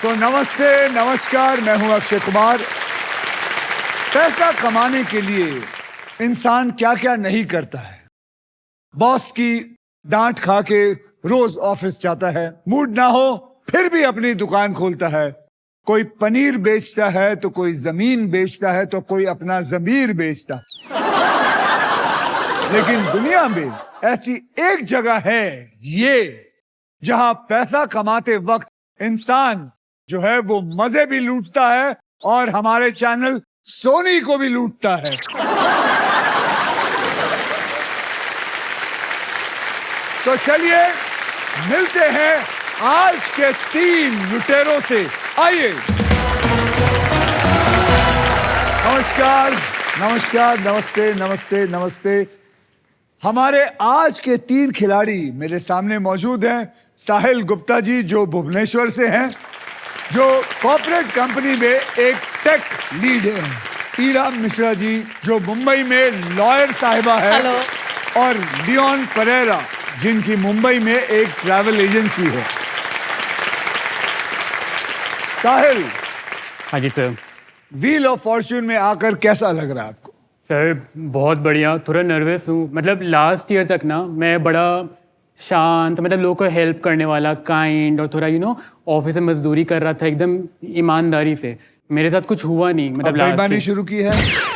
तो नमस्ते, नमस्कार, मैं हूं अक्षय कुमार। पैसा कमाने के लिए इंसान क्या क्या नहीं करता है। बॉस की डांट खा के रोज ऑफिस जाता है, मूड ना हो फिर भी अपनी दुकान खोलता है। कोई पनीर बेचता है तो कोई जमीन बेचता है तो कोई अपना जमीर बेचता है। लेकिन दुनिया में ऐसी एक जगह है ये, जहां पैसा कमाते वक्त इंसान जो है वो मजे भी लूटता है और हमारे चैनल सोनी को भी लूटता है। तो चलिए मिलते हैं आज के 3 लुटेरों से। आइए। नमस्कार, नमस्कार, नमस्ते, नमस्ते, नमस्ते। हमारे आज के 3 खिलाड़ी मेरे सामने मौजूद हैं। साहिल गुप्ता जी जो भुवनेश्वर से हैं, जो कॉर्पोरेट कंपनी में एक टेक लीड है। ईरा मिश्रा जी जो मुंबई में लॉयर साहिबा है। हेलो। और लियोन परेरा जिनकी मुंबई में एक ट्रैवल एजेंसी है। साहिल, हाँ जी सर। व्हील ऑफ फॉर्च्यून में आकर कैसा लग रहा है आपको? सर बहुत बढ़िया, थोड़ा नर्वस हूँ। मतलब लास्ट ईयर तक ना मैं बड़ा शांत, मतलब लोगों को हेल्प करने वाला, काइंड, और थोड़ा ऑफिस में मजदूरी कर रहा था एकदम ईमानदारी से। मेरे साथ कुछ हुआ नहीं। मतलब बेईमानी शुरू की है।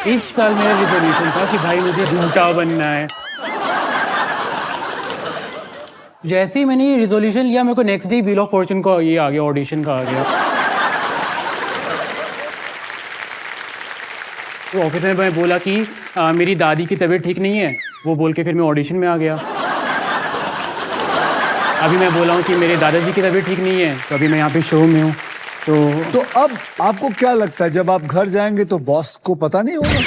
इस साल मेरा रिजोल्यूशन था कि भाई मुझे झूठा बनना है। जैसे ही मैंने ये रिजोल्यूशन लिया, मेरे को next day wheel of Fortune का ये आ गया, ऑडिशन का आ गया। तो ऑफिस में मैं बोला कि मेरी दादी की तबीयत ठीक नहीं है, वो बोल के फिर मैं ऑडिशन में आ गया। अभी मैं बोला हूँ कि मेरे दादाजी की तबीयत ठीक नहीं है, तो अभी मैं यहाँ पे शो में हूँ। तो अब आपको क्या लगता है जब आप घर जाएंगे तो बॉस को पता नहीं होगा?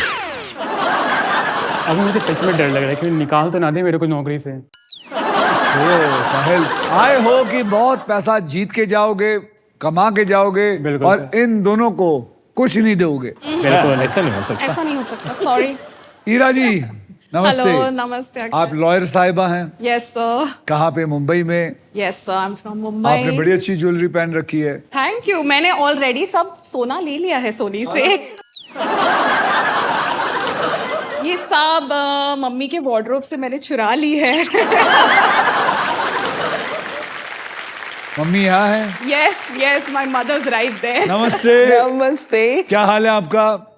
अभी मुझे सच में डर लग रहा है कि निकाल तो ना दे मेरे को नौकरी से। छोड़ो साहिल, आए हो कि बहुत पैसा जीत के जाओगे, कमा के जाओगे बिल्कुल और इन दोनों को कुछ नहीं दोगे। बिल्कुल ऐसा नहीं हो सकता। ऐसा नहीं हो सकता, सॉरी। ईरा जी नमस्ते। हेलो, नमस्ते अक्षय। आप लॉयर साहिबा हैं? Yes sir. कहाँ पे? मुंबई में? Yes sir, I am from Mumbai. आपने बड़ी अच्छी ज्वेलरी पहन रखी है। Thank you. मैंने ऑलरेडी सब सोना ले लिया है सोनी से। ये सब मम्मी के वार्डरोब से मैंने चुरा ली है। मम्मी यहाँ है? Yes yes, my mother's right there. नमस्ते। नमस्ते। क्या हाल है आपका?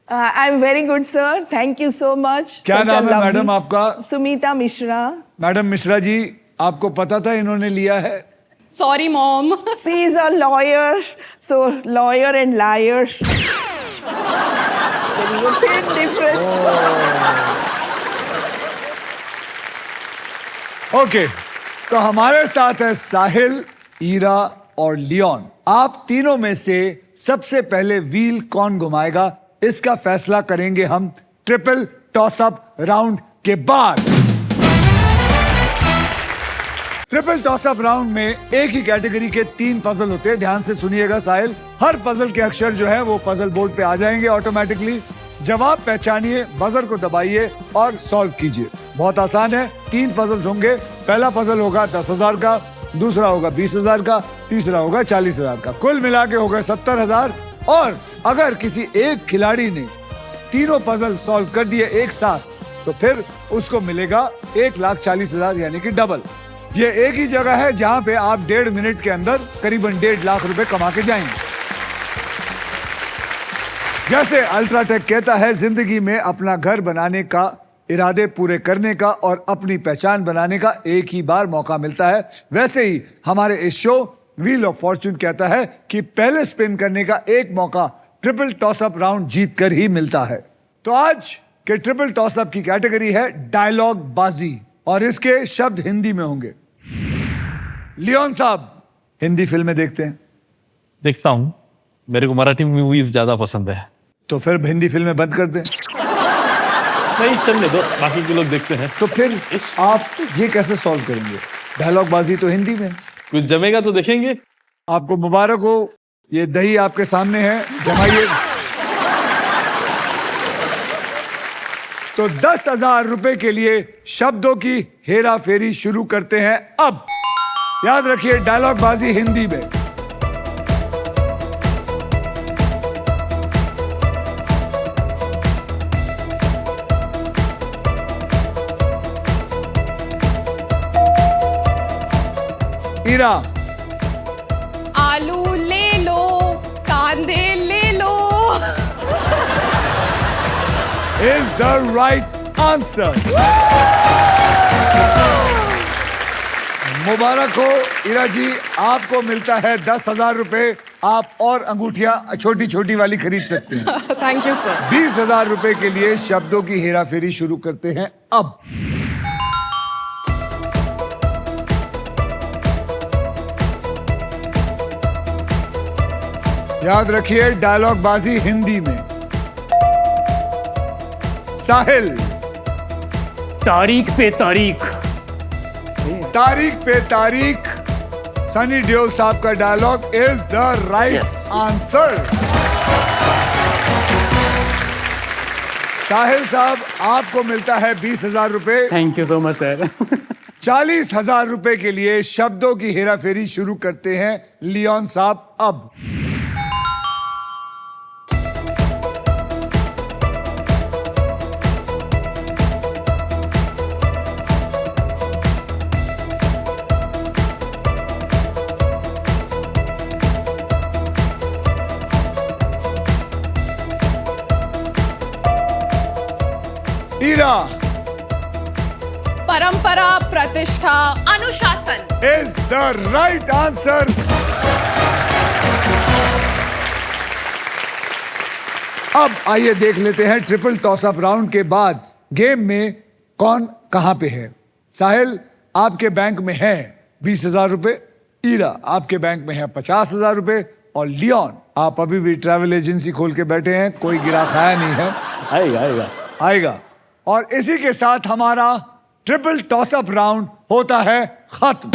I am very good sir, thank you so much. क्या नाम है मैडम आपका? सुमिता मिश्रा। मैडम मिश्रा जी, आपको पता था इन्होंने लिया है? Sorry mom. She is a lawyer, so lawyer and liar. There is a thin difference. Okay, तो हमारे साथ है साहिल, ईरा और लियोन। आप तीनों में से सबसे पहले व्हील कौन घुमाएगा, इसका फैसला करेंगे हम ट्रिपल टॉस अप राउंड के बाद। ट्रिपल टॉस अप राउंड में एक ही कैटेगरी के 3 पजल होते हैं। ध्यान से सुनिएगा साहिल, हर पजल के अक्षर जो है वो पजल बोर्ड पे आ जाएंगे ऑटोमेटिकली। जवाब पहचानिए, बजर को दबाइए और सॉल्व कीजिए। बहुत आसान है। 3 पजल्स होंगे। पहला पजल होगा 10,000 का, दूसरा होगा 20,000 का, तीसरा होगा 40,000 का। कुल मिला के होगा 70,000। और अगर किसी एक खिलाड़ी ने तीनों पजल सॉल्व कर दिए एक साथ, तो फिर उसको मिलेगा 1,40,000 यानी कि डबल। ये एक ही जगह है जहां पे आप 1.5 मिनट के अंदर करीबन 1.5 लाख रुपए कमा के जाएंगे। जैसे अल्ट्राटेक कहता है, जिंदगी में अपना घर बनाने का, इरादे पूरे करने का और अपनी पहचान बनाने का एक ही बार मौका मिलता है, वैसे ही हमारे इस शो व्हील ऑफ फॉर्च्यून कहता है कि पहले स्पिन करने का एक मौका ट्रिपल टॉस अप राउंड जीत कर ही मिलता है। तो आज के ट्रिपल टॉस अप की कैटेगरी है डायलॉग बाजी और इसके शब्द हिंदी में होंगे। लियोन साहब, हिंदी फिल्में देखते हैं? देखता हूँ, मेरे को मराठी मूवीज ज्यादा पसंद है। तो फिर हिंदी फिल्में बंद कर दें? नहीं, चलने दो, बाकी के लोग देखते हैं। तो फिर आप ये कैसे सॉल्व करेंगे? डायलॉग बाजी तो हिंदी में। कुछ जमेगा तो देखेंगे। आपको मुबारक हो, ये दही आपके सामने है, जमाइए। तो 10,000 रुपए के लिए शब्दों की हेरा फेरी शुरू करते हैं अब। याद रखिए, डायलॉग बाजी हिंदी में। ईरा, आलू ले लो, कांदे ले लो। is the right answer. मुबारक हो ईरा जी, आपको मिलता है 10,000 रुपए। आप और अंगूठियां छोटी छोटी वाली खरीद सकते हैं। Thank you sir. 20,000 रुपए के लिए शब्दों की हेराफेरी शुरू करते हैं अब। याद रखिए, डायलॉग बाजी हिंदी में। साहिल, तारीख पे तारीख। तारीख पे तारीख, सनी देओल साहब का dialogue is the right answer. Sahil साहब, आपको मिलता है 20,000 रुपए। Thank you so much sir. 40,000 रुपए के लिए शब्दों की हेराफेरी शुरू करते हैं लियोन साहब अब। ईरा, परंपरा, प्रतिष्ठा, अनुशासन। Is the right answer. अब आइए देख लेते हैं ट्रिपल टॉस अप राउंड के बाद गेम में कौन कहां पे है। साहिल, आपके बैंक में है 20,000 रुपए। ईरा, आपके बैंक में है 50,000 रुपए। और लियोन, आप अभी भी ट्रैवल एजेंसी खोल के बैठे हैं, कोई गिरा खाया नहीं है। आएगा आएगा। और इसी के साथ हमारा ट्रिपल टॉस अप राउंड होता है खत्म।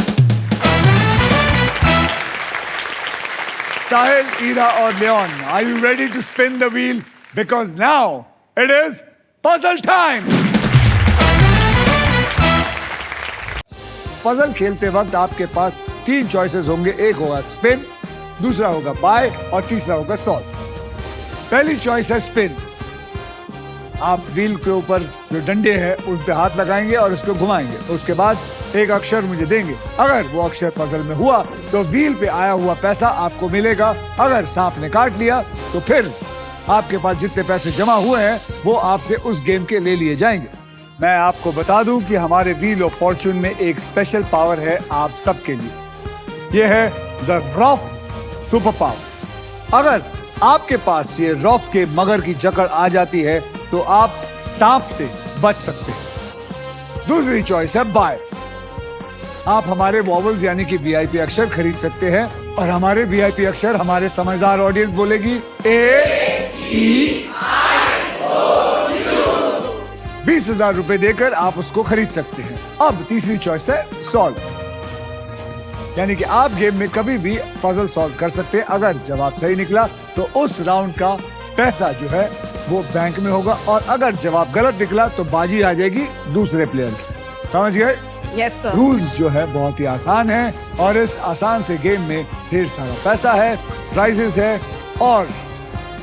साहिल, ईरा और Leon, are you ready to spin the wheel? Because now it is puzzle time. Puzzle खेलते वक्त आपके पास 3 चॉइसेस होंगे। एक होगा स्पिन, दूसरा होगा बाय और तीसरा होगा सॉल्व। पहली चॉइस है स्पिन। आप व्हील के ऊपर जो डंडे हैं उन पे हाथ लगाएंगे और इसको घुमाएंगे। तो उसके बाद एक अक्षर मुझे देंगे। अगर वो अक्षर पजल में हुआ तो व्हील पे आया हुआ पैसा आपको मिलेगा। अगर सांप ने काट लिया तो फिर आपके पास जितने पैसे जमा हुए हैं वो आपसे उस गेम के ले लिए जाएंगे। मैं आपको बता दूं कि हमारे व्हील ऑफ फॉर्चून में एक स्पेशल पावर है आप सबके लिए। ये है द रॉफ सुपर पावर। अगर आपके पास ये रॉफ के मगर की जकड़ आ जाती है तो आप सांप से बच सकते हैं। दूसरी चॉइस है बाय। आप हमारे वॉवल्स यानी कि वीआईपी अक्षर खरीद सकते हैं और हमारे वीआईपी अक्षर हमारे समझदार ऑडियंस बोलेगी A-E-I-O-U। 20,000 रुपए देकर आप उसको खरीद सकते हैं। अब तीसरी चॉइस है सॉल्व, यानी कि आप गेम में कभी भी पजल सॉल्व कर सकते हैं। अगर जवाब सही निकला तो उस राउंड का पैसा जो है वो बैंक में होगा और अगर जवाब गलत निकला तो बाजी आ जाएगी दूसरे प्लेयर की। समझ गए? Yes sir. रूल्स जो है बहुत ही आसान है और इस आसान से गेम में ढेर सारा पैसा है, प्राइजेस है और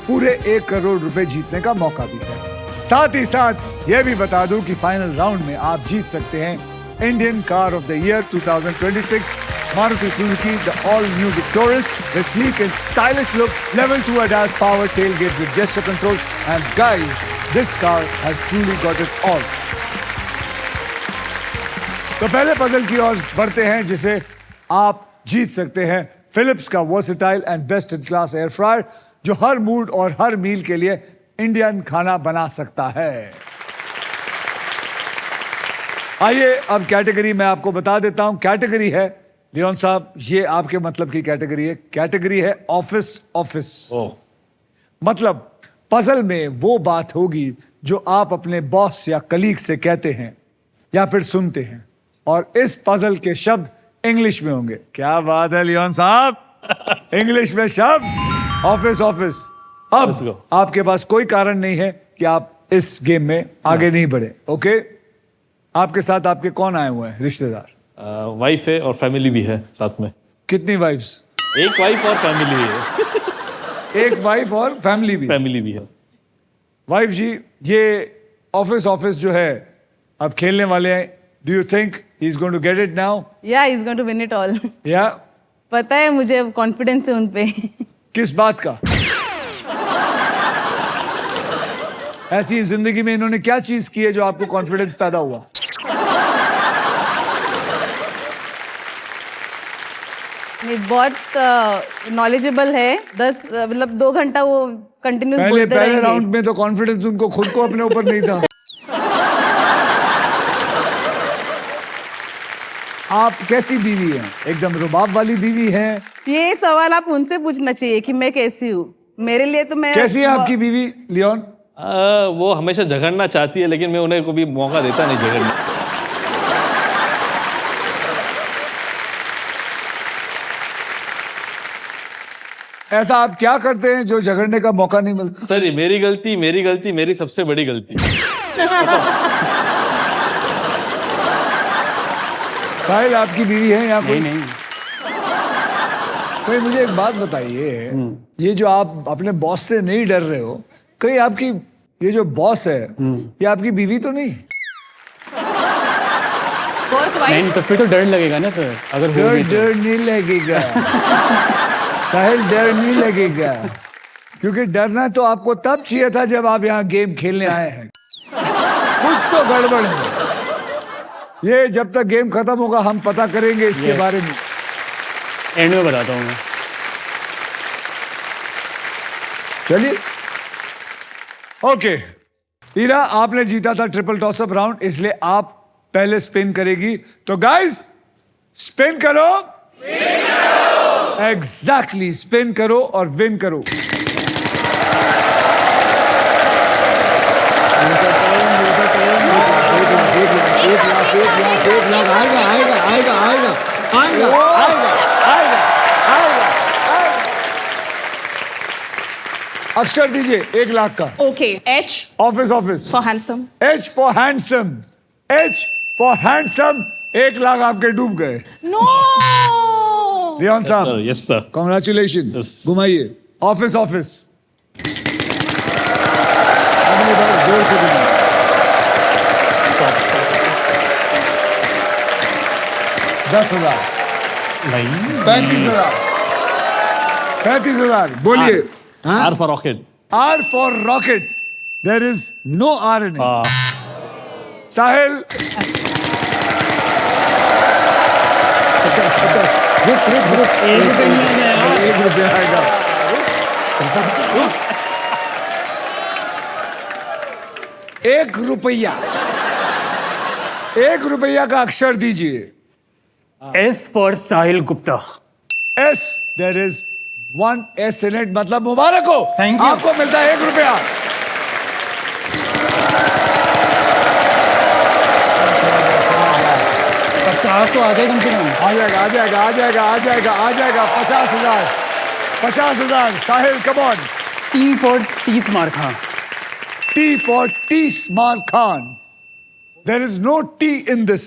पूरे 1 करोड़ रुपए जीतने का मौका भी है। साथ ही साथ ये भी बता दूं कि फाइनल राउंड में आप जीत सकते हैं Indian car of the year 2026 Maruti Suzuki, the all-new Victoris, the sleek and stylish look, level 2 ADAS power tailgate with gesture control, and guys, this car has truly got it all. तो पहले puzzle की ओर बढ़ते हैं जिसे आप जीत सकते हैं Philips का versatile and best in class air fryer जो हर मूड और हर मील के लिए इंडियन खाना बना सकता है। आइए अब कैटेगरी मैं आपको बता देता हूं। कैटेगरी है लियोन साहब, ये आपके मतलब की कैटेगरी है। कैटेगरी है ऑफिस ऑफिस। मतलब पजल में वो बात होगी जो आप अपने बॉस या कलीग से कहते हैं या फिर सुनते हैं और इस पजल के शब्द इंग्लिश में होंगे। क्या बात है लियोन साहब, इंग्लिश में शब्द ऑफिस ऑफिस। अब आपके पास कोई कारण नहीं है कि आप इस गेम में आगे नहीं बढ़े। ओके, आपके साथ आपके कौन आए हुए हैं रिश्तेदार? वाइफ है और फैमिली भी है साथ में। कितनी वाइफ्स? एक वाइफ और फैमिली है। एक वाइफ और फैमिली भी है। वाइफ जी, ये ऑफिस ऑफिस जो है अब खेलने वाले Do you think he's going to get it now? Yeah, he's going to win it all. Yeah. पता है मुझे कॉन्फिडेंस है उन पे. किस बात का? ऐसी जिंदगी में इन्होंने क्या चीज की है जो आपको कॉन्फिडेंस पैदा हुआ? नहीं, बहुत नॉलेजेबल है. 10 मतलब 2 घंटा वो कंटिन्यूस बोलते पहले रहेंगे. राउंड में तो कॉन्फिडेंस उनको खुद को अपने ऊपर नहीं था. आप कैसी बीवी हैं? एकदम रुबाब वाली बीवी हैं? ये सवाल आप उनसे पूछना चाहिए कि मैं कैसी हूँ. मेरे लिए तो मैं. कैसी है आपकी बीवी लियोन? वो हमेशा झगड़ना चाहती है लेकिन मैं उन्हें कभी मौका देता नहीं झगड़ने. ऐसा आप क्या करते हैं जो झगड़ने का मौका नहीं मिलता? सर, ये मेरी सबसे बड़ी गलती. साहिल आपकी बीवी है यहाँ कोई? नहीं कहीं मुझे एक बात बताइए, ये जो आप अपने बॉस से नहीं डर रहे हो, कहीं आपकी ये जो बॉस है ये आपकी बीवी तो नहीं? नहीं, तो फिर तो डर लगेगा ना सर, अगर हो डर भी तो। डर नहीं लगेगा साहिल, डर नहीं लगेगा, क्योंकि डरना तो आपको तब चाहिए था जब आप यहाँ गेम खेलने आए हैं. कुछ तो गड़बड़ है. ये जब तक गेम खत्म होगा हम पता करेंगे इसके बारे में. एंड में बताता हूँ मैं. चलिए. ओके ईरा, आपने जीता था ट्रिपल टॉसअप राउंड, इसलिए आप पहले स्पिन करेगी. तो गाइस स्पिन करो. एग्जैक्टली, स्पिन करो और विन करो. एक लाख आएगा आएगा आएगा आएगा आएगा आएगा आएगा आएगा आएगा. अक्षर दीजिए 1 लाख का. Okay. H office office. for handsome. H for handsome. H for handsome. 1 lakh आपके डूब गए. No. रियान साहब, यस सर. कॉन्ग्रेचुलेशन. Yes. घुमाइए. Office office. अगली बार जोर से घुमाइए. 10,000. नहीं. 35,000. 35,000. बोलिए. R for rocket. R for rocket. There is no R in it. Sahil. रुक. 1 रुपया आएगा. 1 रुपया. 1 रुपया का अक्षर दीजिए. S for Sahil Gupta. S. There is 1 S in it. मतलब मुबारक हो. Thank you. आपको मिलता है 1 रुपया. तो आ गए कम से कम. आ जाएगा आ जाएगा आ जाएगा आ जाएगा आ जाएगा. 50,000. 50,000. Sahil come on. T for T smart Khan. T for T Smart Khan. There is no T in this.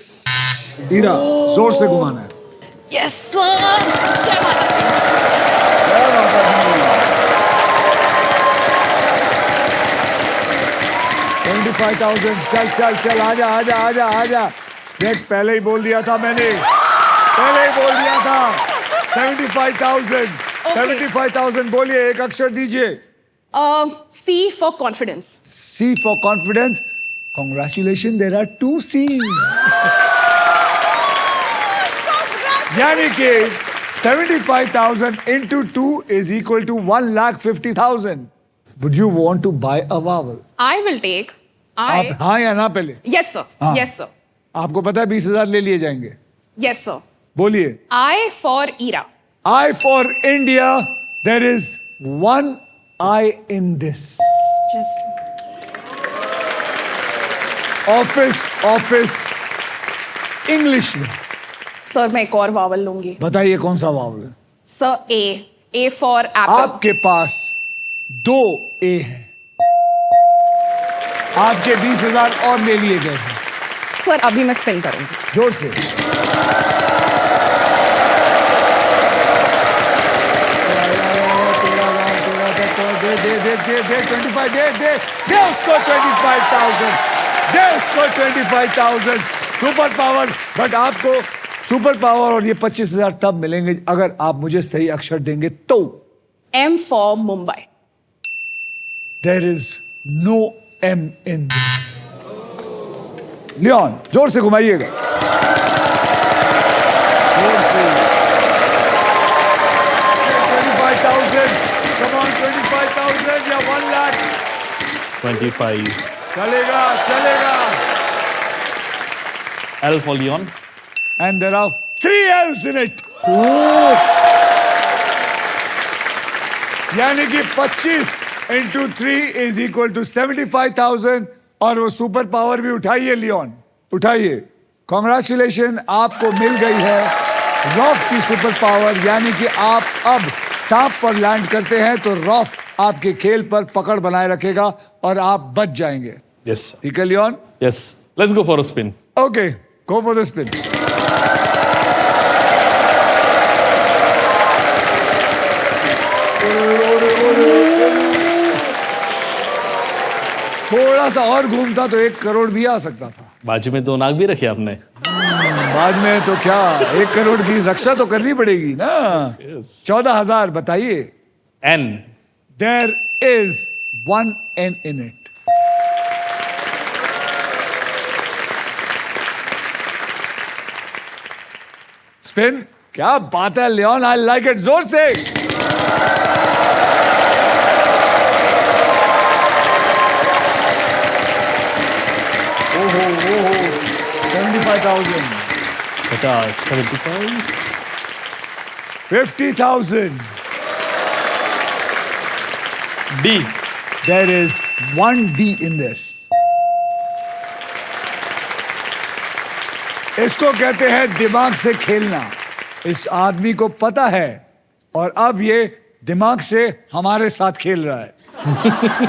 Ira जोर से घुमाना है. Yes sir. जय माता दी. जय माता दी. 25,000. चल चल चल आजा आजा आजा आजा. देख पहले ही बोल दिया था मैंने. पहले ही बोल दिया था. 75,000. 75,000. बोलिए, एक अक्षर दीजिए. C for confidence. C for confidence. Congratulations, there are 2 C's. यानी कि 75,000 into 2 is equal to 1,50,000. Would you want to buy a vowel? I will take. आप हाँ या ना पहले? Yes sir. हाँ. Yes sir. आपको पता है 20,000 ले लिए जाएंगे. Yes sir. बोलिए. I for Ira. I for India. There is 1 I in this. Just. Office English में. सर मैं एक और वावल लूंगी. बताइए कौन सा वावल है? Sir A. A for apple. आपके पास 2 A हैं. आपके 20,000 और ले लिए गए हैं. सर अभी मैं स्पिन करूंगी. जोर से. दे 25. दे उसको 25,000. दे उसको 25,000. सुपर पावर, बट आपको सुपर पावर और ये 25,000 तब मिलेंगे अगर आप मुझे सही अक्षर देंगे तो। M for Mumbai. There is no M in. Leon जोर से घुमाइएगा, जोर से। 25,000, come on, 25,000 या 1 लाख 25. चलेगा चलेगा। L for Leon. And there are 3 L's in it. यानी कि 25 into 3 is equal to 75,000 और वो सुपर पावर भी उठाइए लियोन, उठाइए। कॉन्ग्रेचुलेशन, आपको मिल गई है रॉफ की सुपर पावर, यानी कि आप अब सांप पर लैंड करते हैं तो रॉफ आपके खेल पर पकड़ बनाए रखेगा और आप बच जाएंगे। Yes. ठीक है Leone? Yes. Let's go for a spin. Okay, go for the spin. थोड़ा सा और घूमता तो 1 करोड़ भी आ सकता था। बाजू में 2 नाग भी रखे आपने। बाद में तो क्या 1 करोड़ की रक्षा तो करनी पड़ेगी ना। 14,000 बताइए। N. There is 1 N in it. Spin, क्या बात है लियोन, आई लाइक इट, जोर से। ओहो ओहो 75,000, 50, 75. 50,000। D. There is 1 D in this. इसको कहते हैं दिमाग से खेलना। इस आदमी को पता है और अब ये दिमाग से हमारे साथ खेल रहा है।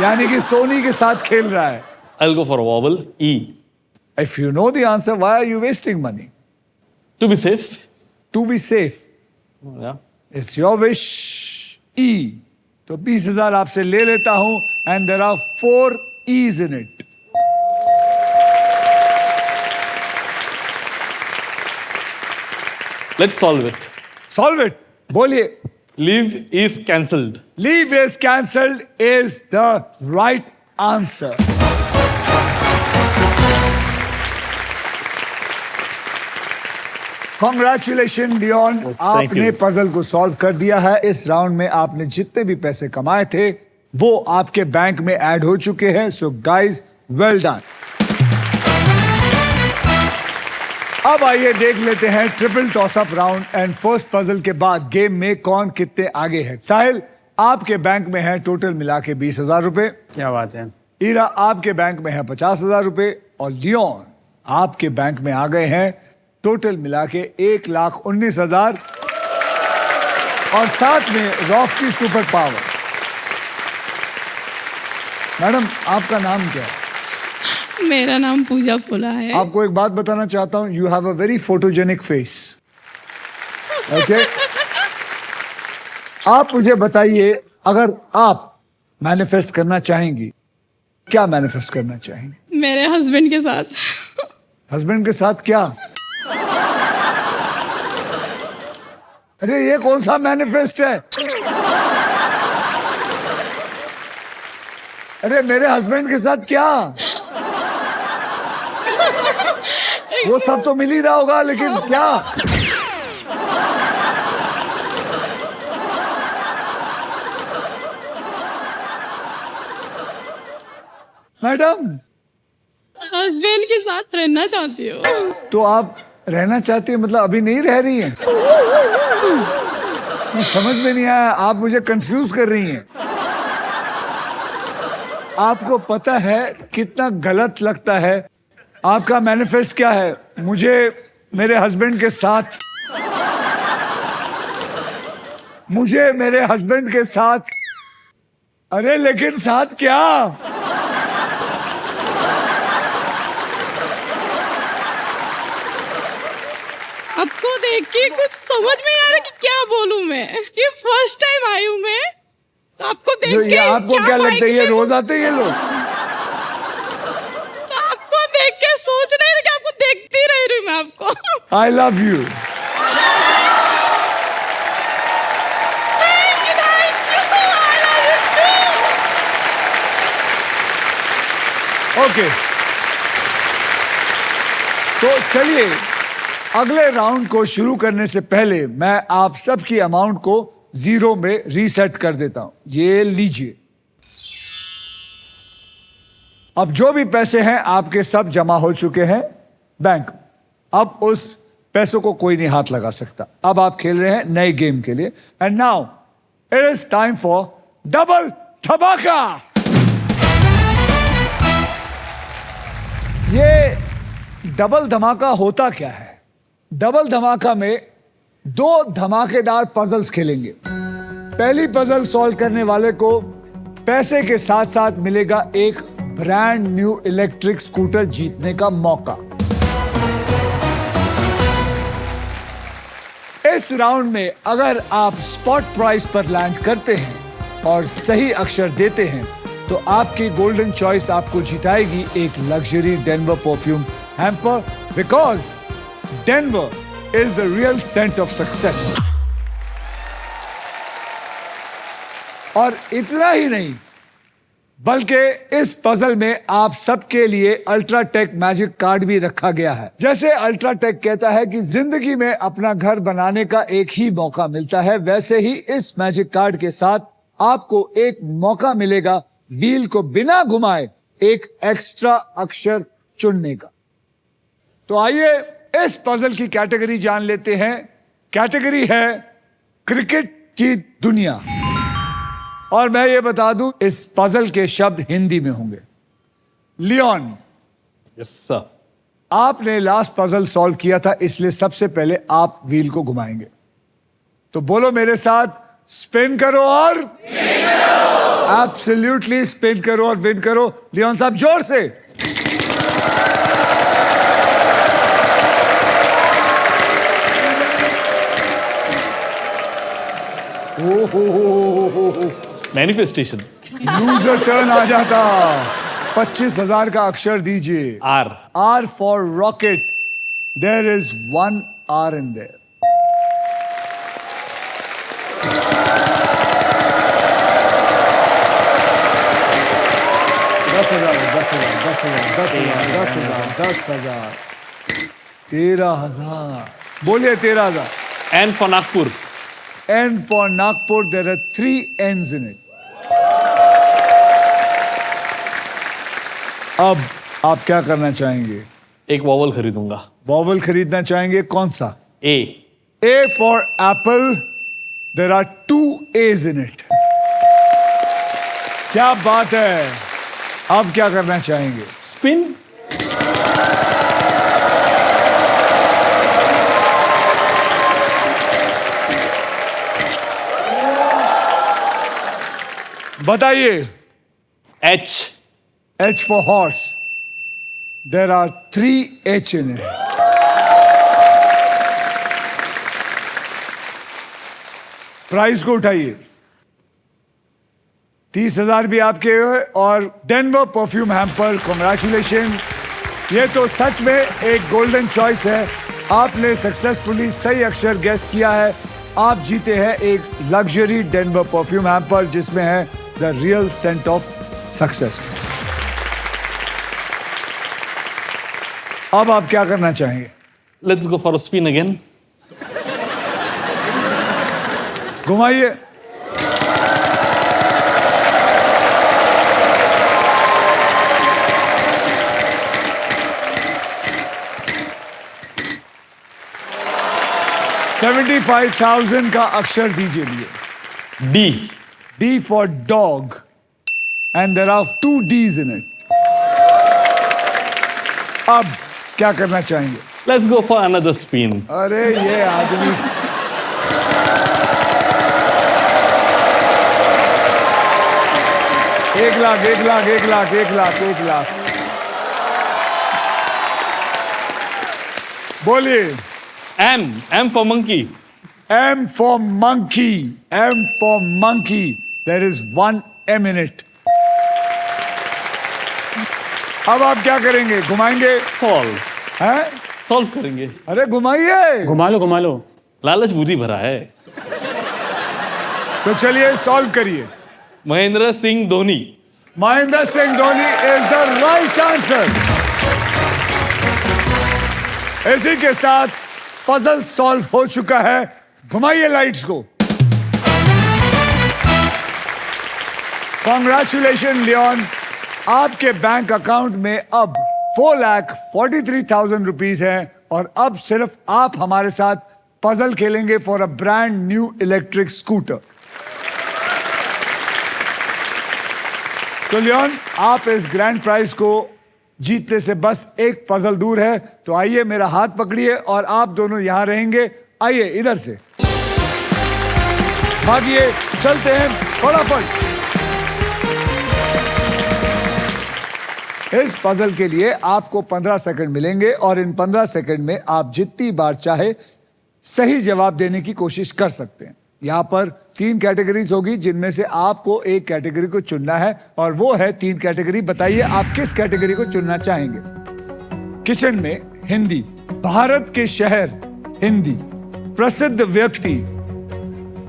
यानी कि सोनी के साथ खेल रहा है। I'll go for a wobble. E. If you know the answer, why are you wasting money? To be safe. To be safe. Yeah. It's your wish. E. तो 20,000 आपसे ले लेता हूं and there are 4 E's in it. Let's solve it. Solve it. बोलिए। Leave is cancelled. Leave is cancelled is the right answer. Congratulations, Leon, Yes, thank आपने you. Puzzle को solve कर दिया है। इस राउंड में आपने जितने भी पैसे कमाए थे वो आपके बैंक में ऐड हो चुके हैं। So guys, well done. अब आइए देख लेते हैं triple toss up round and first puzzle के बाद गेम में कौन कितने आगे है। साहिल, आपके बैंक में है टोटल मिला के 20,000 रुपए। क्या बात है। ईरा, आपके बैंक में है 50,000 रुपए और लियोन आपके बैंक में आ गए हैं टोटल मिला के 1,19,000 और साथ में रॉफ की सुपर पावर। मैडम, आपका नाम क्या है? मेरा नाम पूजा पोला है। आपको एक बात बताना चाहता हूं, you have a very photogenic face. Okay, आप मुझे बताइए, अगर आप मैनिफेस्ट करना चाहेंगी, क्या मैनिफेस्ट करना चाहेंगी? मेरे हस्बैंड के साथ। हस्बैंड के साथ क्या? अरे ये कौन सा मैनिफेस्ट है? अरे मेरे हस्बैंड के साथ क्या? वो सब तो मिल ही रहा होगा, लेकिन क्या? मैडम, हस्बैंड के साथ रहना चाहती हूँ। तो आप रहना चाहती है, मतलब अभी नहीं रह रही हैं? समझ में नहीं आया, आप मुझे कंफ्यूज कर रही हैं। आपको पता है कितना गलत लगता है? आपका मैनिफेस्ट क्या है? मुझे मेरे हस्बैंड के साथ, मुझे मेरे हस्बैंड के साथ, अरे लेकिन साथ क्या? आपको देख के कुछ समझ में आ रहा कि क्या बोलूं मैं। ये फर्स्ट टाइम आई हूँ मैं, आपको देख जो के ये आपको क्या लगता है, ये mind में- रोज आते हैं ये लोग? आपको देख के सोच नहीं रही कि आपको देखती रह मैं आपको। I love you. ओके, तो चलिए अगले राउंड को शुरू करने से पहले मैं आप सबकी अमाउंट को 0 में रीसेट कर देता हूं। ये लीजिए, अब जो भी पैसे हैं आपके सब जमा हो चुके हैं बैंक। अब उस पैसों को कोई नहीं हाथ लगा सकता। अब आप खेल रहे हैं नए गेम के लिए। And now it is time for double धमाका। ये डबल धमाका होता क्या है? डबल धमाका में 2 धमाकेदार पजल्स खेलेंगे। पहली पजल सॉल्व करने वाले को पैसे के साथ साथ मिलेगा एक ब्रांड न्यू इलेक्ट्रिक स्कूटर जीतने का मौका। इस राउंड में अगर आप स्पॉट प्राइस पर लैंड करते हैं और सही अक्षर देते हैं तो आपकी गोल्डन चॉइस आपको जिताएगी एक luxury Denver perfume hamper, because Denver is the real scent of success. और इतना ही नहीं, बल्कि इस पजल में आप सबके लिए अल्ट्राटेक मैजिक कार्ड भी रखा गया है। जैसे अल्ट्राटेक कहता है कि जिंदगी में अपना घर बनाने का एक ही मौका मिलता है, वैसे ही इस मैजिक कार्ड के साथ आपको एक मौका मिलेगा व्हील को बिना घुमाए एक एक्स्ट्रा अक्षर चुनने का। तो आइए इस पजल की कैटेगरी जान लेते हैं। कैटेगरी है क्रिकेट की दुनिया। और मैं ये बता दूं, इस पजल के शब्द हिंदी में होंगे। Leon, yes sir. आपने लास्ट पजल सॉल्व किया था, इसलिए सबसे पहले आप व्हील को घुमाएंगे। तो बोलो मेरे साथ, स्पिन करो और एब्सोल्युटली स्पिन करो और विन करो। लियोन साहब जोर से। मैनिफेस्टेशन। लूजर टर्न आ जाता। 25,000 का अक्षर दीजिए। Are. R for rocket. There is 1 R in there. दस हजार 13,000। बोलिए 13,000। N for Nagpur. N for Nagpur. There are 3 N's in it. अब आप क्या करना चाहेंगे? एक वॉवल खरीदूंगा। वॉवल खरीदना चाहेंगे, कौन सा? ए। A for apple. There are 2 A's in it. क्या बात है। अब क्या करना चाहेंगे? स्पिन। बताइए। H. H for horse. There are 3 H in it. Price को उठाइए। 30,000 भी आपके हैं और डेनवर परफ्यूम हैम्पर। कॉन्ग्रेचुलेशन। ये तो सच में एक गोल्डन चॉइस है। आपने सक्सेसफुली सही अक्षर गेस किया है। आप जीते हैं एक लग्जरी डेनवर परफ्यूम हैम्पर जिसमें है the real scent of success. अब आप क्या करना चाहेंगे? Let's go for spin again. घुमाइए। $75,000 का अक्षर दीजिए। D. D for dog. And there are 2 D's in it. अब क्या करना चाहेंगे? Let's go for another spin. अरे ये आदमी। एक लाख। बोलिए। M for monkey. M for monkey. M for monkey. There is 1 M in it. अब आप क्या करेंगे? घुमाएंगे? सॉल्व। हैं? सॉल्व करेंगे। अरे घुमाइए। घुमा लो। लालच बुरी भरा है। तो चलिए सॉल्व करिए। Mahendra Singh Dhoni. Mahendra Singh Dhoni is the right answer. इसी के साथ पजल सॉल्व हो चुका है। घुमाइए लाइट्स को। कॉन्ग्रेचुलेशन लियोन, आपके बैंक अकाउंट में अब 4,43,000 रुपीज है और अब सिर्फ आप हमारे साथ पजल खेलेंगे for a brand new electric scooter. तो लियोन, आप इस ग्रैंड प्राइज को जीतने से बस एक पजल दूर है। तो आइए मेरा हाथ पकड़िए और आप दोनों यहां रहेंगे। आइए इधर से भागिए, चलते हैं फटाफट। इस पजल के लिए आपको 15 सेकंड मिलेंगे और इन 15 सेकंड में आप जितनी बार चाहे सही जवाब देने की कोशिश कर सकते हैं। यहां पर 3 कैटेगरीज होगी जिनमें से आपको एक कैटेगरी को चुनना है और वो है 3 कैटेगरी। बताइए आप किस कैटेगरी को चुनना चाहेंगे। किचन में हिंदी, भारत के शहर हिंदी, प्रसिद्ध व्यक्ति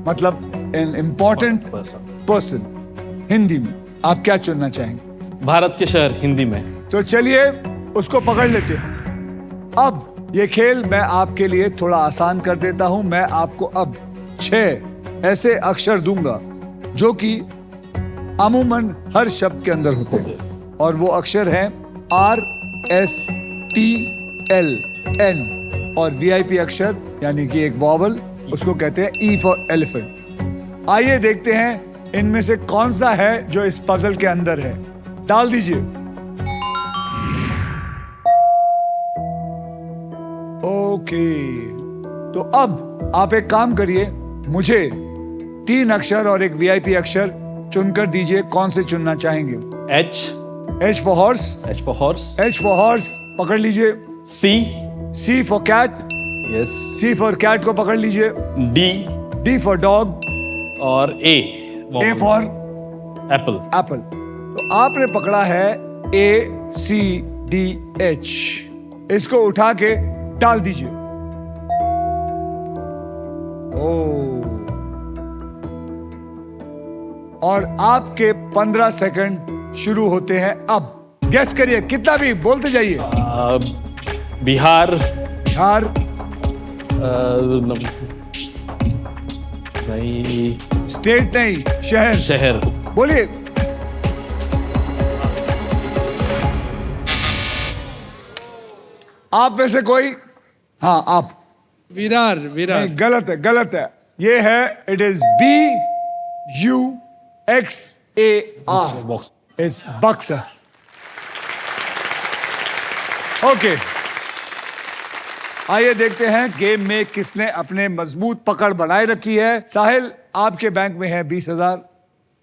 मतलब एन इंपॉर्टेंट पर्सन हिंदी में, आप क्या चुनना चाहेंगे? भारत के शहर हिंदी में। तो चलिए उसको पकड़ लेते हैं। अब ये खेल मैं आपके लिए थोड़ा आसान कर देता हूं। मैं आपको अब 6 ऐसे अक्षर दूंगा जो कि अमूमन हर शब्द के अंदर होते हैं और वो अक्षर हैं RSTLN और VIP अक्षर यानी कि एक वॉवल, उसको कहते हैं E फॉर एलिफेंट। आइए देखते हैं इनमें से कौन सा है जो इस पजल के अंदर है। डाल दीजिए। ओके, तो अब आप एक काम करिए, मुझे 3 अक्षर और एक VIP अक्षर चुनकर दीजिए। कौन से चुनना चाहेंगे? H for horse. H for horse। H for horse पकड़ लीजिए। C for cat. yes। C for cat को पकड़ लीजिए। D फॉर डॉग और A फॉर एप्पल। एप्पल। तो आपने पकड़ा है ACDH। इसको उठा के डाल दीजिए। और आपके 15 सेकंड शुरू होते हैं अब। गेस करिए, कितना भी बोलते जाइए। बिहार। बिहार नहीं, स्टेट नहीं, शहर। शहर। बोलिए। आप में से कोई? हाँ आप। विरार। विरार नहीं, गलत है, गलत है। ये है, it is BUXAR। Box. It's Buxar. Okay, आइए देखते हैं गेम में किसने अपने मजबूत पकड़ बनाए रखी है। साहिल, आपके बैंक में है 20,000,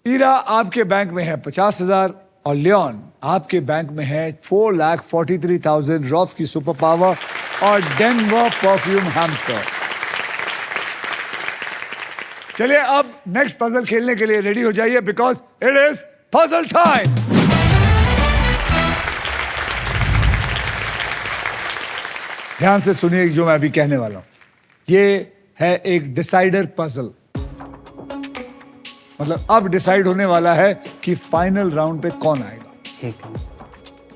ईरा आपके बैंक में है 50,000 और लियोन आपके बैंक में है 4,43,000 रॉफ की सुपर पावर और डेनवर परफ्यूम हैम्पर। चलिए अब नेक्स्ट पजल खेलने के लिए रेडी हो जाइए because it is puzzle time. ध्यान से सुनिए जो मैं अभी कहने वाला हूं। ये है एक डिसाइडर पजल, मतलब अब डिसाइड होने वाला है कि फाइनल राउंड पे कौन आएगा। ठीक है।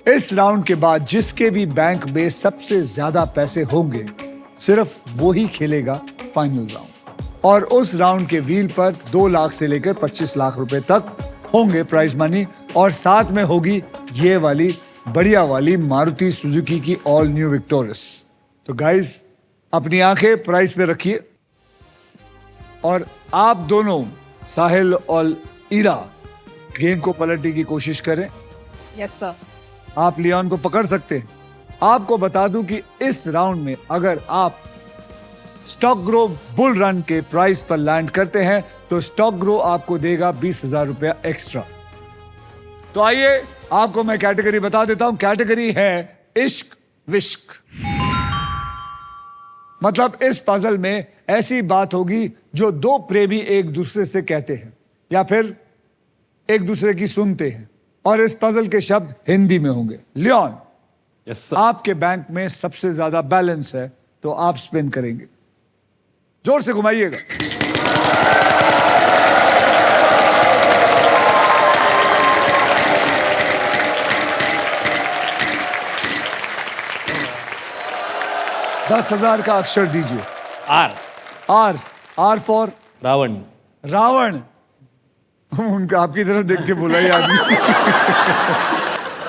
इस राउंड के बाद जिसके भी बैंक में सबसे ज्यादा पैसे होंगे सिर्फ वो ही खेलेगा फाइनल राउंड। और उस राउंड के व्हील पर 2 लाख से लेकर 25 लाख रुपए तक होंगे प्राइज मनी और साथ में होगी ये वाली बढ़िया वाली मारुति सुजुकी की ऑल न्यू विक्टोरियस। तो गाइस अपनी आंखें प्राइस पे रखिए और आप दोनों साहिल और ईरा गेम को पलटने की कोशिश करें। Yes sir. आप लियोन को पकड़ सकते हैं। आपको बता दूं कि इस राउंड में अगर आप स्टॉक ग्रो बुल रन के प्राइस पर लैंड करते हैं तो स्टॉक ग्रो आपको देगा 20,000 रुपया एक्स्ट्रा। तो आइए आपको मैं कैटेगरी बता देता हूं। कैटेगरी है इश्क विश्क। मतलब इस पजल में ऐसी बात होगी जो 2 प्रेमी एक दूसरे से कहते हैं या फिर एक दूसरे की सुनते हैं और इस पजल के शब्द हिंदी में होंगे। Leon Yes, sir. आपके बैंक में सबसे ज्यादा बैलेंस है, तो आप स्पिन करेंगे। जोर से घुमाइएगा। $10,000 का अक्षर दीजिए। R. R. R for Ravan. Ravan. उनका आपकी तरफ देख के बोला ही आदमी।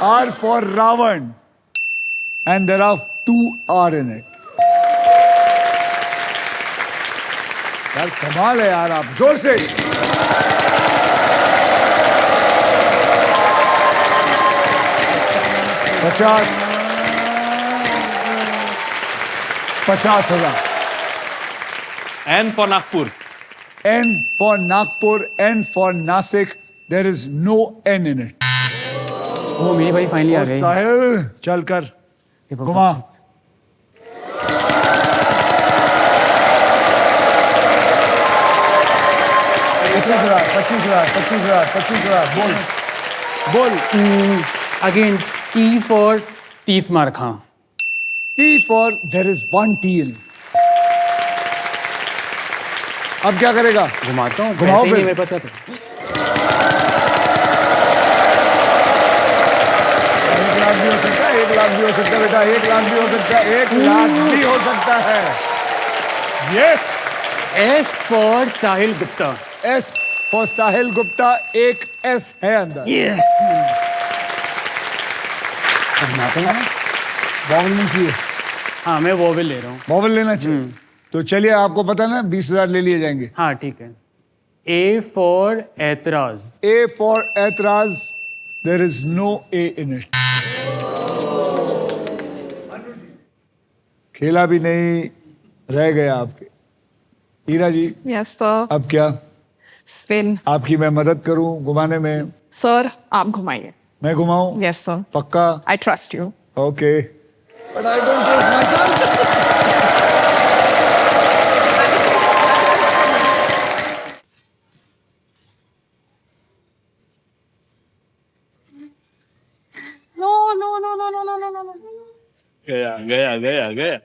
R for Ravan and there are 2 R in it. यार कमाल है यार, आप जोर से। $50,000। N for Nagpur. N for Nagpur, N for Nasik. There is no N in it. वो मेरी भाई फाइनली आ गई। साहिल चलकर घुमा। $25,000 बोल बोल। Again T for 30 mark. हाँ T for there is 1 T in it. अब क्या करेगा? घुमाता हूँ, घुमाओ पैसे ही नहीं फिर। मेरे पास। 1 लाख भी हो सकता है, 1 लाख भी हो सकता है बेटा, 1 लाख भी हो सकता है, 1 लाख भी हो सकता है। ये S for Sahil Gupta. S for साहिल गुप्ता, एक S है अंदर। यस। बॉल नहीं चाहिए, हाँ मैं वो भी ले रहा हूँ। बॉल लेना चाहिए। तो चलिए, आपको पता ना 20,000 ले लिए जाएंगे। हाँ ठीक है। A for ऐतराज। A for ऐतराज, there is no A in it. खेला भी नहीं, रह गया आपके। हीरा जी, यस सर। अब क्या? स्पिन। आपकी मैं मदद करूं घुमाने में? सर आप घुमाइए। मैं घुमाऊं? Yes sir. पक्का? I trust you. Okay, but I don't trust my No, no, no, no, no, no, no, no. गया गया गया गया।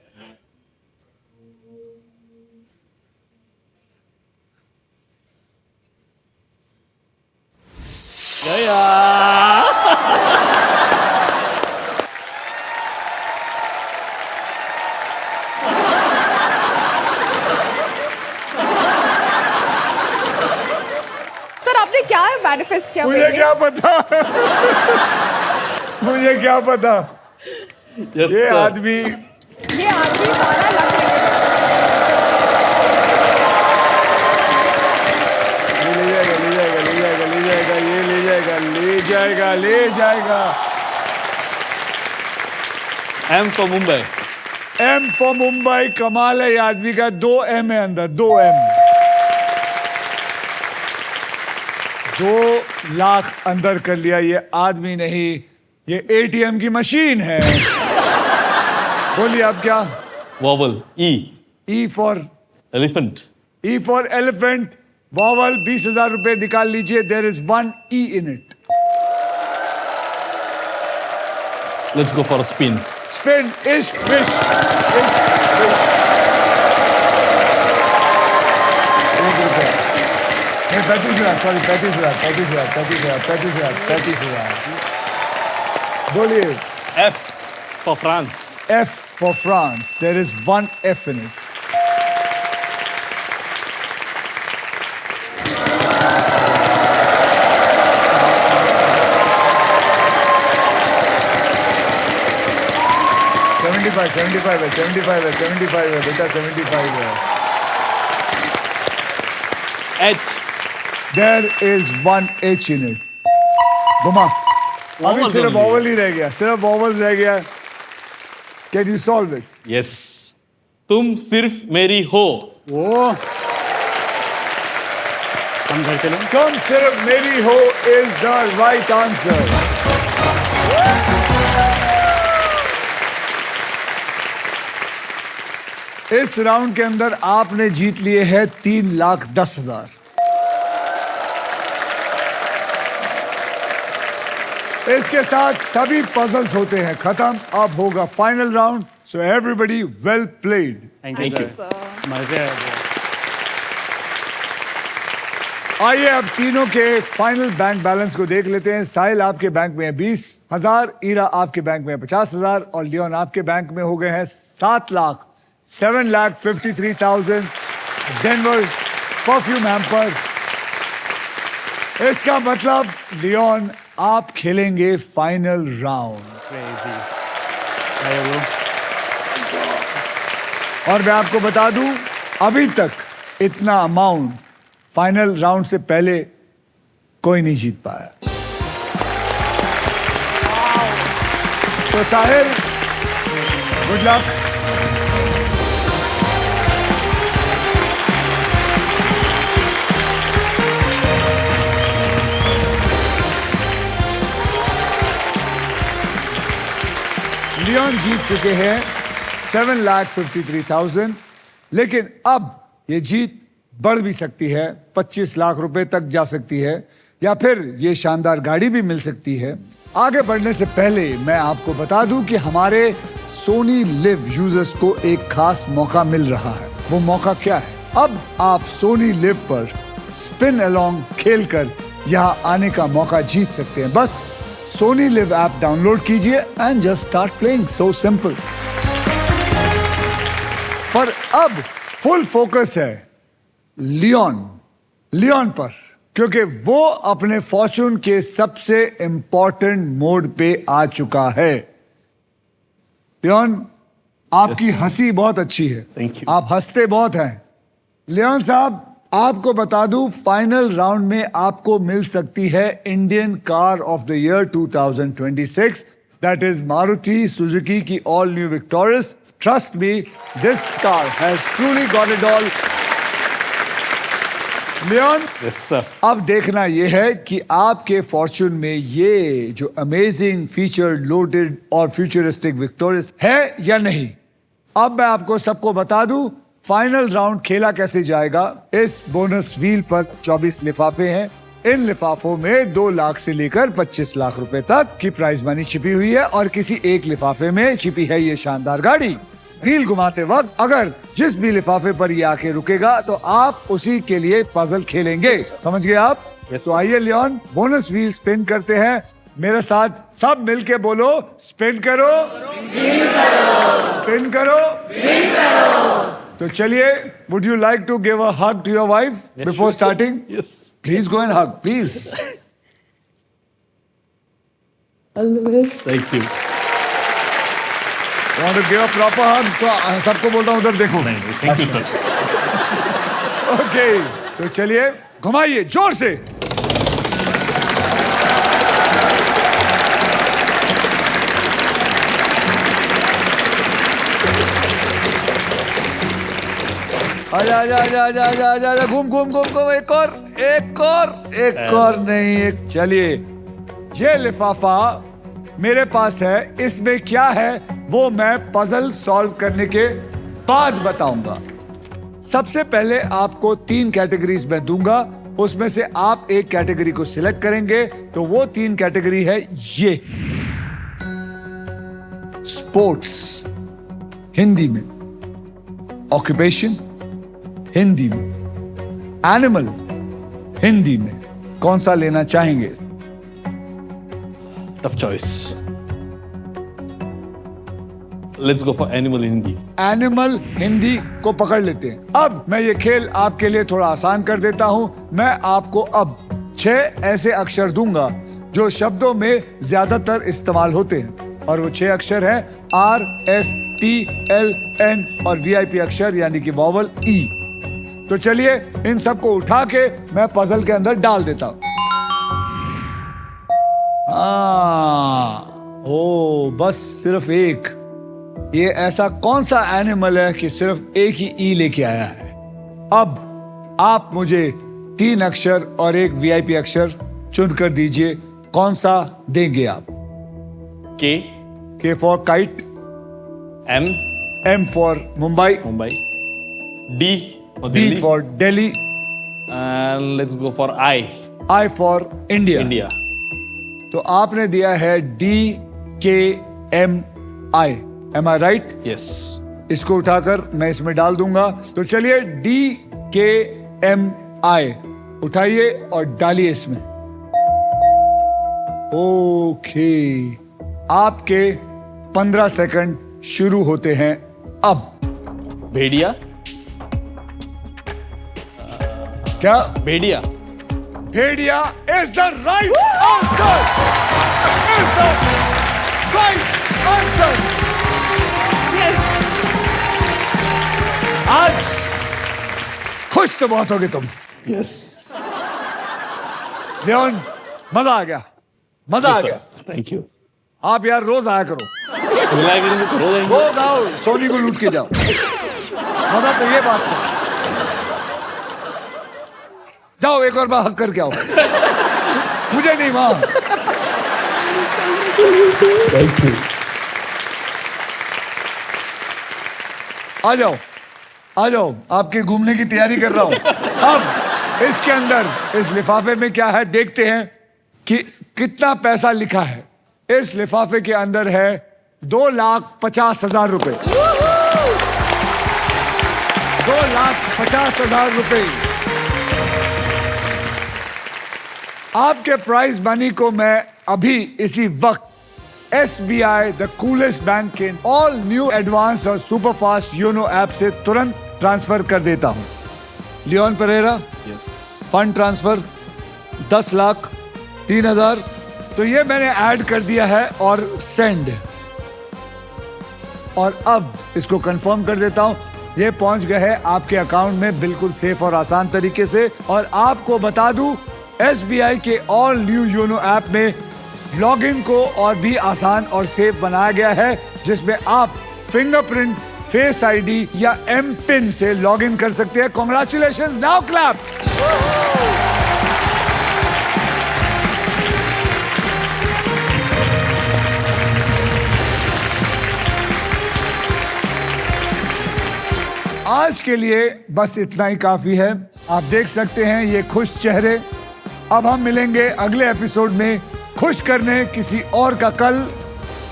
सर आपने क्या मैनिफेस्ट किया? मुझे क्या पता। मुझे क्या पता। यस ये सर। आदमी ये आदमी 12 लाख ले जाएगा। M for Mumbai. M for Mumbai. कमाल है ये आदमी का, 2 M है अंदर, 2 M। 2 लाख अंदर कर लिया। ये आदमी नहीं, ये ATM की मशीन है। बोलिए आप क्या? Vowel. E. E for elephant. E for elephant. Vowel. 20,000 रुपए निकाल लीजिए। There is 1 E in it. Let's go for spin. Spin. Ishq Vishk. 35,000 बोलिए। F for France. F for France. There is 1 F in it. $75 है बेटा, 75 है। H. There is 1 H in it. घुमा। अभी Vowels सिर्फ only. वॉवल ही रह गया, सिर्फ वॉवल्स रह गया। Can you solve it? Yes. तुम सिर्फ मेरी हो। वो हम घर चले। तुम सिर्फ मेरी हो is the right answer. इस राउंड के अंदर आपने जीत लिए हैं 3,10,000। इसके साथ सभी पजल्स होते हैं खत्म। अब होगा final round. So everybody well played. Thank you sir, मजे आ गए। आइए अब तीनों के फाइनल बैंक बैलेंस को देख लेते हैं। साहिल आपके बैंक में है 20,000, ईरा आपके बैंक में है 50,000 और लियोन आपके बैंक में हो गए हैं 7,53,000 डेनवर परफ्यूम हैम्पर। इसका मतलब लियोन आप खेलेंगे फाइनल राउंड। और मैं आपको बता दूं, अभी तक इतना अमाउंट फाइनल राउंड से पहले कोई नहीं जीत पाया। तो साहिल, गुड लक। लियोन जीत चुके हैं 7,53,000, लेकिन अब ये जीत बढ़ भी सकती है, 25 लाख रुपए तक जा सकती है, या फिर ये शानदार गाड़ी भी मिल सकती है। आगे बढ़ने से पहले मैं आपको बता दूं कि हमारे सोनी लिव यूजर्स को एक खास मौका मिल रहा है। वो मौका क्या है? अब आप सोनी लिव पर स्पिन अलोंग खेलकर यहाँ आने का मौका जीत सकते हैं। बस सोनी लिव ऐप डाउनलोड कीजिए and just start playing. So simple. पर अब फुल फोकस है लियोन पर, क्योंकि वो अपने फॉर्चून के सबसे इंपॉर्टेंट मोड पे आ चुका है। लियोन, आपकी हंसी बहुत अच्छी है। Thank you. आप हंसते बहुत हैं। लियोन साहब, आपको बता दूं, फाइनल राउंड में आपको मिल सकती है Indian car of the year 2026, that is Maruti Suzuki की all new Victorious. Trust me, this car has truly got it all. Leon, yes sir. अब देखना यह है कि आपके फॉर्चून में ये जो अमेजिंग फीचर लोडेड और फ्यूचरिस्टिक विक्टोरियस है या नहीं। अब मैं आपको सबको बता दूं, फाइनल राउंड खेला कैसे जाएगा। इस बोनस व्हील पर 24 लिफाफे हैं। इन लिफाफों में 2 लाख से लेकर 25 लाख रुपए तक की प्राइज मनी छिपी हुई है और किसी एक लिफाफे में छिपी है ये शानदार गाड़ी। व्हील घुमाते वक्त अगर जिस भी लिफाफे पर ये आके रुकेगा तो आप उसी के लिए पजल खेलेंगे। समझ गए आप? तो आइए लियोन, बोनस व्हील स्पिन करते हैं। मेरे साथ सब मिलके बोलो, स्पिन करो, स्पिन करो। तो चलिए, would you like to give a hug to your wife before starting? Yes. Please go and hug, please. Thank you. Want to give a proper hug? तो सबको बोलता हूँ उधर देखो। Thank you sir. ओके, तो चलिए घुमाइए जोर से। आजा आजा आजा आजा आजा आजा आजा, घूम घूम घूम घूम, एक और नहीं, एक। चलिए, ये लिफाफा मेरे पास है। इसमें क्या है वो मैं पजल सॉल्व करने के बाद बताऊंगा। सबसे पहले आपको 3 कैटेगरीज में दूंगा, उसमें से आप एक कैटेगरी को सिलेक्ट करेंगे। तो वो 3 कैटेगरी है ये: स्पोर्ट्स हिंदी में, ऑक्यूपेशन हिंदी में, एनिमल हिंदी में। कौन सा लेना चाहेंगे? Tough choice. Let's go for animal Hindi. Animal Hindi को पकड़ लेते हैं। अब मैं ये खेल आपके लिए थोड़ा आसान कर देता हूं। मैं आपको अब 6 ऐसे अक्षर दूंगा जो शब्दों में ज्यादातर इस्तेमाल होते हैं, और वो 6 अक्षर हैं RSTLN और VIP अक्षर यानी कि वॉवल E। तो चलिए, इन सबको उठा के मैं पजल के अंदर डाल देता हूं। ओ, बस सिर्फ एक। ये ऐसा कौन सा एनिमल है कि सिर्फ एक ही ई लेके आया है? अब आप मुझे 3 अक्षर और एक VIP अक्षर चुनकर दीजिए, कौन सा देंगे आप? K for kite, M for Mumbai, D for Delhi, D for Delhi, and let's go for I for India. तो आपने दिया है DKMI, एम आई राइट? यस। इसको उठाकर मैं इसमें डाल दूंगा। तो चलिए DKMI उठाइए और डालिए इसमें। ओके, आपके 15 सेकंड शुरू होते हैं अब। भेड़िया। क्या? भेड़िया। भेड़िया is the right answer. Is the right answer. आज खुश तो बहुत होगे तुम। यस। देवन, मजा आ गया, मजा आ गया। Thank you. आप यार रोज आया करो, बुलाया करेंगे तो रोज आएंगे। रोज आओ, सोनी को लूट के जाओ। मजा तो ये बात है। जाओ एक और बार हक करके आओ। मुझे नहीं, मां। Thank you. आ जाओ, आ जाओ, आपके घूमने की तैयारी कर रहा हूं। अब इसके अंदर इस लिफाफे में क्या है देखते हैं कि कितना पैसा लिखा है। इस लिफाफे के अंदर है 2,50,000 रुपए। 2,50,000 रुपए। आपके प्राइज मनी को मैं अभी इसी वक्त SBI द कूलेस्ट बैंक के ऑल न्यू एडवांस्ड और सुपर फास्ट योनो ऐप से तुरंत ट्रांसफर कर देता हूं। Leon Pereira, yes. Fund transfer 10,03,000। तो ये मैंने ऐड कर दिया है और सेंड। और अब इसको कंफर्म कर देता हूं। ये पहुंच गए हैं आपके अकाउंट में बिल्कुल सेफ और आसान तरीके से। और आपको बता दूं, SBI के ऑल न्यू योनो ऐप में लॉगिन को और भी आसान और सेफ बनाया गया है, जिसमें आप फिंगरप्रिंट, फेस आईडी या एम पिन से लॉगिन कर सकते हैं। Congratulation, now clap. आज के लिए बस इतना ही काफी है। आप देख सकते हैं ये खुश चेहरे। अब हम मिलेंगे अगले एपिसोड में खुश करने किसी और का कल,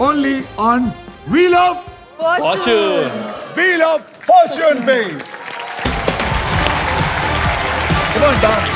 only on wheel of Fortune. Wheel of Fortune पे। Come on, dance.